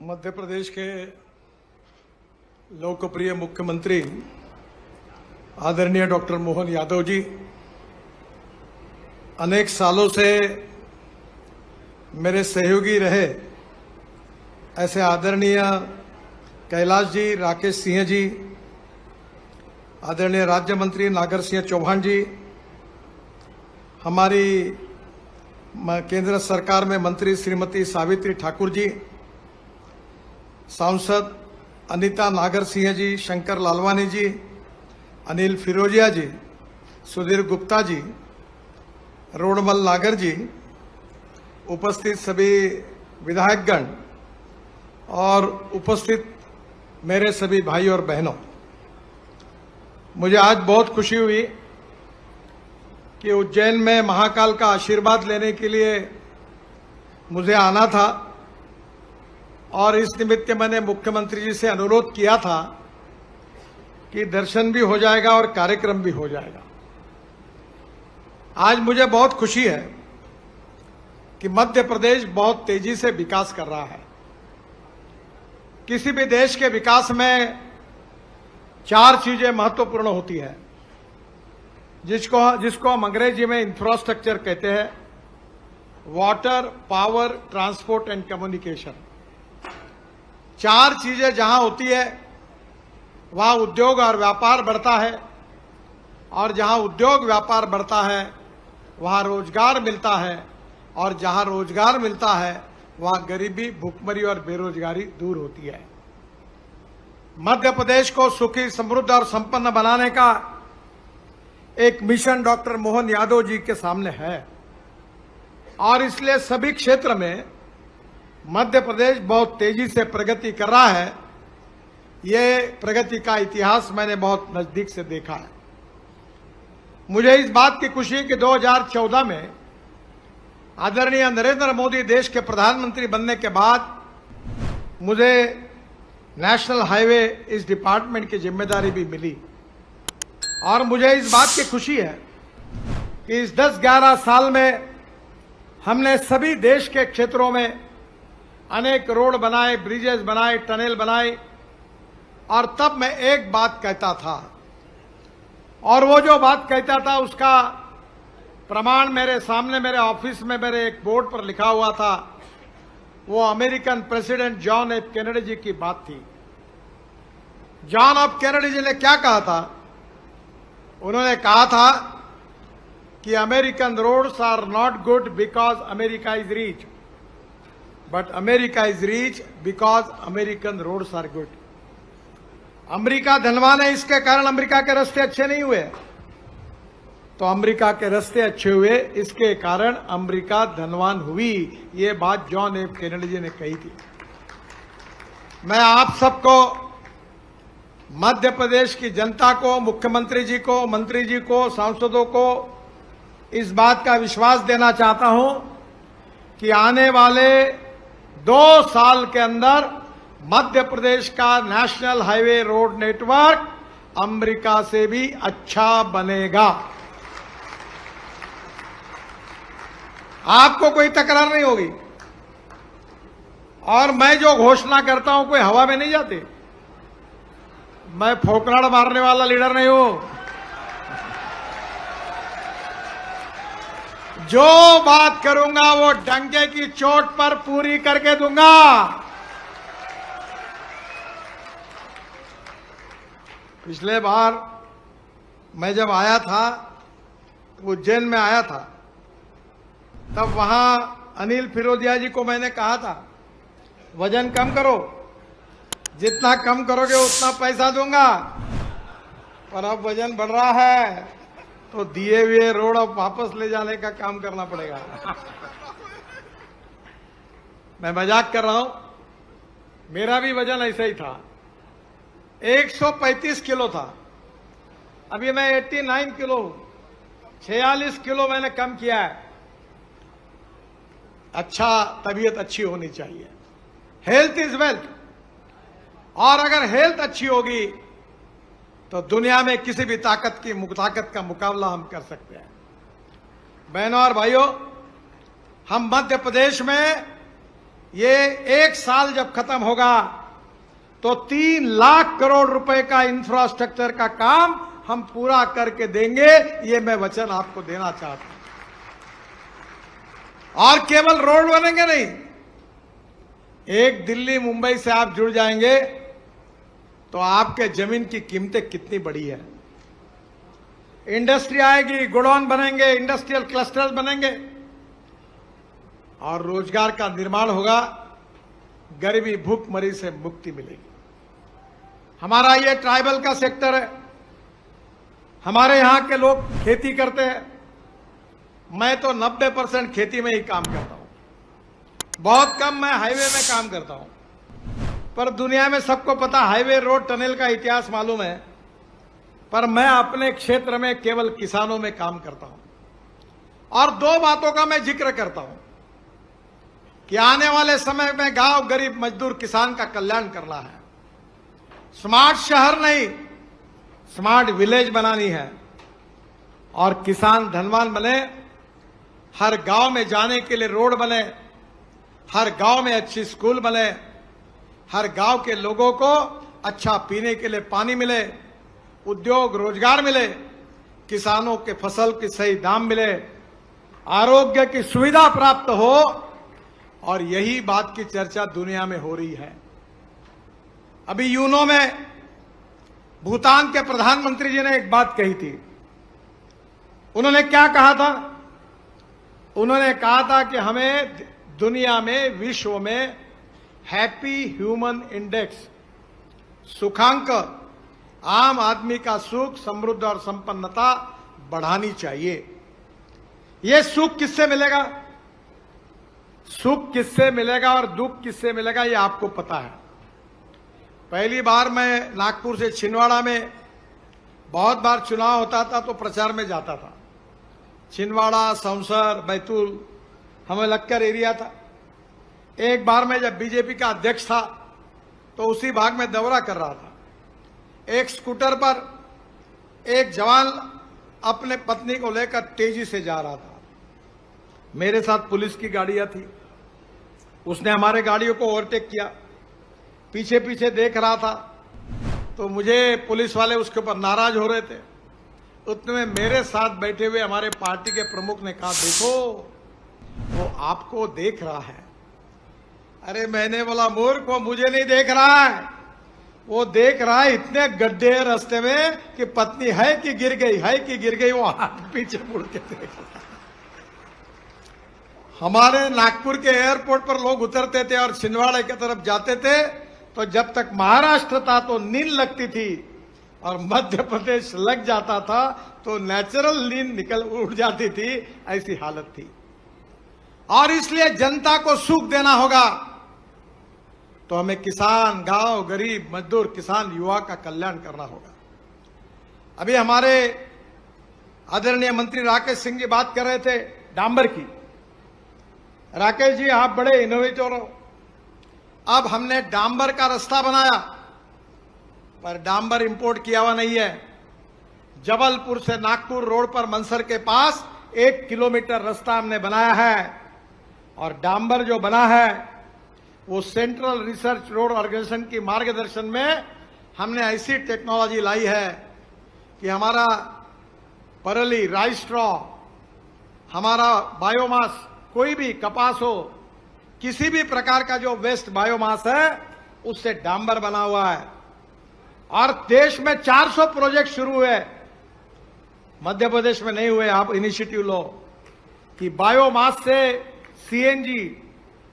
मध्य प्रदेश के लोकप्रिय मुख्यमंत्री आदरणीय डॉक्टर मोहन यादव जी अनेक सालों से मेरे सहयोगी रहे। ऐसे आदरणीय कैलाश जी, राकेश सिंह जी, आदरणीय राज्य मंत्री नागर सिंह चौहान जी, हमारी केंद्र सरकार में मंत्री श्रीमती सावित्री ठाकुर जी, सांसद अनीता नागर सिंह जी, शंकर लालवानी जी, अनिल फिरोजिया जी, सुधीर गुप्ता जी, रोडमल नागर जी, उपस्थित सभी विधायकगण और उपस्थित मेरे सभी भाई और बहनों, मुझे आज बहुत खुशी हुई कि उज्जैन में महाकाल का आशीर्वाद लेने के लिए मुझे आना था और इस निमित्त मैंने मुख्यमंत्री जी से अनुरोध किया था कि दर्शन भी हो जाएगा और कार्यक्रम भी हो जाएगा। आज मुझे बहुत खुशी है कि मध्य प्रदेश बहुत तेजी से विकास कर रहा है। किसी भी देश के विकास में चार चीजें महत्वपूर्ण होती है, जिसको हम अंग्रेजी में इंफ्रास्ट्रक्चर कहते हैं: water, power, transport and communication. चार चीजें जहां होती है वहां उद्योग और व्यापार बढ़ता है, और जहां उद्योग व्यापार बढ़ता है वहां रोजगार मिलता है, और जहां रोजगार मिलता है वहां गरीबी, भुखमरी और बेरोजगारी दूर होती है। मध्य प्रदेश को सुखी, समृद्ध और संपन्न बनाने का एक मिशन डॉक्टर मोहन यादव जी के सामने है, और इसलिए सभी क्षेत्र में मध्य प्रदेश बहुत तेजी से प्रगति कर रहा है। ये प्रगति का इतिहास मैंने बहुत नजदीक से देखा है। मुझे इस बात की खुशी है कि 2014 में आदरणीय नरेंद्र मोदी देश के प्रधानमंत्री बनने के बाद मुझे नेशनल हाईवे इस डिपार्टमेंट की जिम्मेदारी भी मिली, और मुझे इस बात की खुशी है कि इस 10-11 साल में हमने सभी देश के क्षेत्रों में अनेक रोड बनाए, ब्रिजेस बनाए, टनल बनाए, और तब मैं एक बात कहता था, और वो जो बात कहता था उसका प्रमाण मेरे सामने, मेरे ऑफिस में मेरे एक बोर्ड पर लिखा हुआ था। वो American president John F Kennedy ji की बात थी। जॉन एफ कैनेडी जी ने क्या कहा था? उन्होंने कहा था कि American roads are not good because America is rich, but America is rich because American roads are good. America धनवान है, इसके कारण अमेरिका के रास्ते अच्छे नहीं हुए, तो अमेरिका के रास्ते अच्छे हुए, इसके कारण अमेरिका धनवान हुई। ये बात जॉन एफ कैनेडी जी ने कही थी। मैं आप सबको, मध्य प्रदेश की जनता को, मुख्यमंत्री जी को, मंत्री जी को, सांसदों को इस बात का विश्वास देना चाहता हूं कि आने वाले 2 साल के अंदर मध्य प्रदेश का national highway road network America से भी अच्छा बनेगा। आपको कोई तकरार नहीं होगी, और मैं जो घोषणा करता हूं कोई हवा में नहीं जाती। मैं फोकराड़ मारने वाला लीडर नहीं हूं। जो बात करूंगा वो डंके की चोट पर पूरी करके दूंगा। पिछले बार मैं जब आया था, उज्जैन में आया था, तब वहां अनिल फिरोजिया जी को मैंने कहा था वजन कम करो, जितना कम करोगे उतना पैसा दूंगा। पर अब वजन बढ़ रहा है तो दिए हुए रोड अब वापस ले जाने का काम करना पड़ेगा। मैं मजाक कर रहा हूं, मेरा भी वजन ऐसा ही था, 135 किलो था। अभी मैं 89 किलो हूं, 46 किलो मैंने कम किया है। अच्छा, तबीयत अच्छी होनी चाहिए। हेल्थ इज वेल्थ, और अगर हेल्थ अच्छी होगी तो दुनिया में किसी भी ताकत का मुकाबला हम कर सकते हैं। बहनों और भाइयों, हम मध्य प्रदेश में ये 1 साल जब खत्म होगा तो 3 लाख करोड़ रुपए का इंफ्रास्ट्रक्चर का काम हम पूरा करके देंगे, ये मैं वचन आपको देना चाहता हूं। और केवल रोड बनेंगे नहीं, एक दिल्ली मुंबई से आप जुड़ जाएंगे तो आपके जमीन की कीमतें कितनी बड़ी है। इंडस्ट्री आएगी, गोडाउन बनेंगे, इंडस्ट्रियल क्लस्टर्स बनेंगे और रोजगार का निर्माण होगा, गरीबी भूखमरी से मुक्ति मिलेगी। हमारा ये ट्राइबल का सेक्टर है, हमारे यहां के लोग खेती करते हैं। मैं तो 90% खेती में ही काम करता हूं, बहुत कम मैं हाईवे में काम करता हूं। पर दुनिया में सबको पता हाईवे, रोड, टनल का इतिहास मालूम है, पर मैं अपने क्षेत्र में केवल किसानों में काम करता हूं। और 2 बातों का मैं जिक्र करता हूं कि आने वाले समय में गांव, गरीब, मजदूर, किसान का कल्याण करना है। स्मार्ट शहर नहीं, स्मार्ट विलेज बनानी है और किसान धनवान बने, हर गांव में जाने के लिए रोड बने, हर गांव में अच्छी स्कूल बने, हर गांव के लोगों को अच्छा पीने के लिए पानी मिले, उद्योग रोजगार मिले, किसानों के फसल के सही दाम मिले, आरोग्य की सुविधा प्राप्त हो। और यही बात की चर्चा दुनिया में हो रही है। अभी यूनो में भूटान के प्रधानमंत्री जी ने एक बात कही थी। उन्होंने क्या कहा था? उन्होंने कहा था कि हमें दुनिया में, विश्व में हैप्पी ह्यूमन इंडेक्स, सुखांक, आम आदमी का सुख, समृद्धि और संपन्नता बढ़ानी चाहिए। यह सुख किससे मिलेगा? सुख किससे मिलेगा और दुख किससे मिलेगा, यह आपको पता है। पहली बार मैं नागपुर से छिंदवाड़ा में, बहुत बार चुनाव होता था तो प्रचार में जाता था। छिंदवाड़ा, सौंसर, बैतूल, हमें लक्कर एरिया था। एक बार मैं जब बीजेपी का अध्यक्ष था तो उसी भाग में दौरा कर रहा था। एक स्कूटर पर एक जवान अपने पत्नी को लेकर तेजी से जा रहा था। मेरे साथ पुलिस की गाड़ियां थी। उसने हमारे गाड़ियों को ओवरटेक किया, पीछे पीछे देख रहा था तो मुझे पुलिस वाले उसके ऊपर नाराज हो रहे थे। उतने में मेरे साथ बैठे हुए हमारे पार्टी के प्रमुख ने कहा, देखो वो आपको देख रहा है। अरे मैंने बोला, मूर्ख, वो मुझे नहीं देख रहा है, वो देख रहा है इतने गड्ढे हैं रास्ते में कि पत्नी है कि गिर गई, है कि गिर गई, वो पीछे मुड़ के देख रहा है। हमारे नागपुर के एयरपोर्ट पर लोग उतरते थे और छिंदवाड़ा की तरफ जाते थे तो जब तक महाराष्ट्र था तो नींद लगती थी और मध्य प्रदेश लग जाता था तो नेचुरल नींद निकल उड़ जाती थी, ऐसी हालत थी। और इसलिए जनता को सुख देना होगा तो हमें किसान, गांव, गरीब, मजदूर, किसान, युवा का कल्याण करना होगा। अभी हमारे आदरणीय मंत्री राकेश सिंह जी बात कर रहे थे डांबर की। राकेश जी, आप बड़े इनोवेटर हो। अब हमने डांबर का रास्ता बनाया, पर डांबर इंपोर्ट किया हुआ नहीं है। जबलपुर से नागपुर रोड पर मनसर के पास 1 किलोमीटर रास्ता हमने बनाया है और डांबर जो बना है वो सेंट्रल रिसर्च रोड ऑर्गेनाइजेशन की मार्गदर्शन में हमने ऐसी टेक्नोलॉजी लाई है कि हमारा परली, राइस स्ट्रॉ, हमारा बायोमास, कोई भी कपास हो, किसी भी प्रकार का जो वेस्ट बायोमास है उससे डांबर बना हुआ है। और देश में 400 प्रोजेक्ट शुरू हुए, मध्य प्रदेश में नहीं हुए। आप इनिशिएटिव लो कि बायोमास से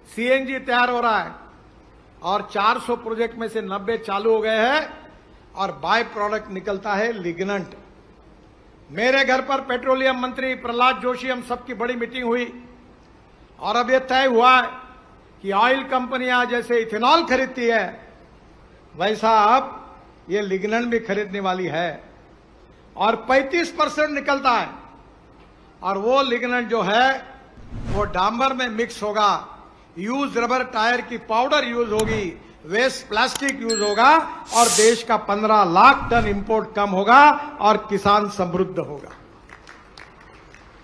सीएनजी तैयार हो रहा है और 400 प्रोजेक्ट में से 90 चालू हो गए हैं और बाय प्रोडक्ट निकलता है लिग्नेंट। मेरे घर पर पेट्रोलियम मंत्री प्रहलाद जोशी, हम सबकी बड़ी मीटिंग हुई और अब यह तय हुआ है कि ऑयल कंपनियां जैसे इथेनॉल खरीदती है वैसा अब ये लिग्नेंट भी खरीदने वाली है और 35% निकलता है। और वो लिग्नेंट जो है वो डांबर में मिक्स होगा, यूज रबर टायर की पाउडर यूज होगी, वेस्ट प्लास्टिक यूज होगा और देश का 15 लाख टन इंपोर्ट कम होगा और किसान समृद्ध होगा।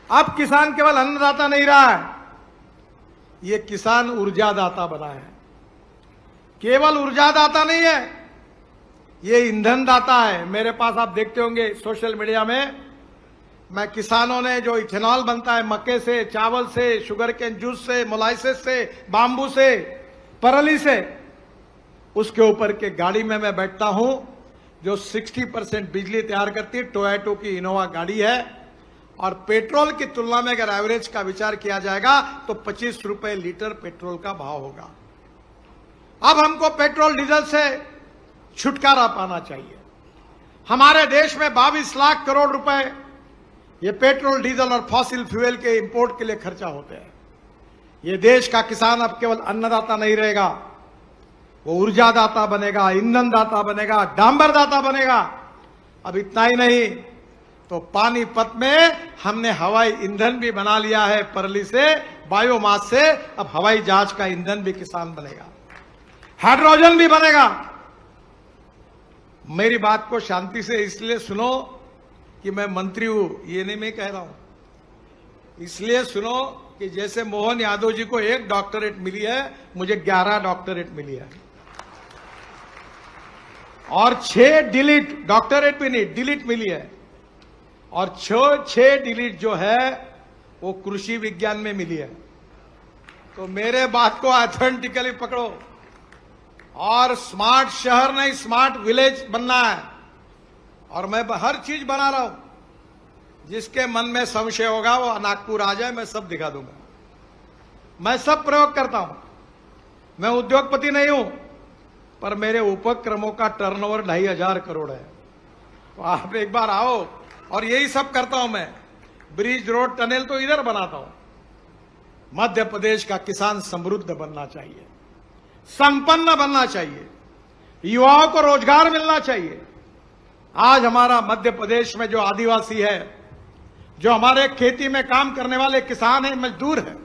अब किसान केवल अन्नदाता नहीं रहा है, ये किसान ऊर्जादाता बना है। केवल ऊर्जादाता नहीं है, ये ईंधन दाता है। मेरे पास आप देखते होंगे सोशल मीडिया में, मैं किसानों ने जो इथेनॉल बनता है मक्के से, चावल से, शुगर केन जूस से, मोलाइसिस से, बाम्बू से, परली से, उसके ऊपर के गाड़ी में मैं बैठता हूं जो 60% बिजली तैयार करती है। टोयोटा की इनोवा गाड़ी है और पेट्रोल की तुलना में अगर एवरेज का विचार किया जाएगा तो 25 रुपए लीटर पेट्रोल का भाव होगा। अब हमको पेट्रोल डीजल से छुटकारा पाना चाहिए। हमारे देश में 22 लाख करोड़ रुपए ये पेट्रोल डीजल और फॉसिल फ्यूल के इंपोर्ट के लिए खर्चा होते हैं। ये देश का किसान अब केवल अन्नदाता नहीं रहेगा, वो ऊर्जादाता बनेगा, ईंधन दाता बनेगा, डांबर दाता बनेगा। अब इतना ही नहीं तो पानीपत में हमने हवाई ईंधन भी बना लिया है, परली से, बायोमास से। अब हवाई जहाज का ईंधन भी किसान बनेगा, हाइड्रोजन भी बनेगा। मेरी बात को शांति से इसलिए सुनो कि मैं मंत्री हूं, ये नहीं मैं कह रहा हूं। इसलिए सुनो कि जैसे मोहन यादव जी को 1 डॉक्टरेट मिली है, मुझे 11 डॉक्टरेट मिली है और 6 डिलीट, डॉक्टरेट भी नहीं, डिलीट मिली है। और 6 डिलीट जो है वो कृषि विज्ञान में मिली है। तो मेरे बात को ऑथेंटिकली पकड़ो और स्मार्ट शहर नहीं, स्मार्ट विलेज बनना है। और मैं हर चीज बना रहा हूं। जिसके मन में संशय होगा वो नागपुर आ जाए, मैं सब दिखा दूंगा। मैं सब प्रयोग करता हूं। मैं उद्योगपति नहीं हूं, पर मेरे उपक्रमों का टर्नओवर 2500 करोड़ है। तो आप एक बार आओ, और यही सब करता हूं मैं। ब्रिज, रोड, टनल तो इधर बनाता हूं। मध्य प्रदेश का किसान समृद्ध बनना चाहिए, संपन्न बनना चाहिए, युवाओं को रोजगार मिलना चाहिए। आज हमारा मध्य प्रदेश में जो आदिवासी है, जो हमारे खेती में काम करने वाले किसान है, मजदूर है,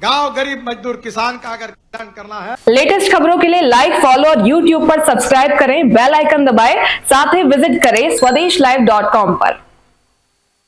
गांव गरीब मजदूर किसान का अगर कल्याण करना है। लेटेस्ट खबरों के लिए लाइक, फॉलो और यूट्यूब पर सब्सक्राइब करें, बेल आइकन दबाएं, साथ ही विजिट करें SwadeshLive.com पर।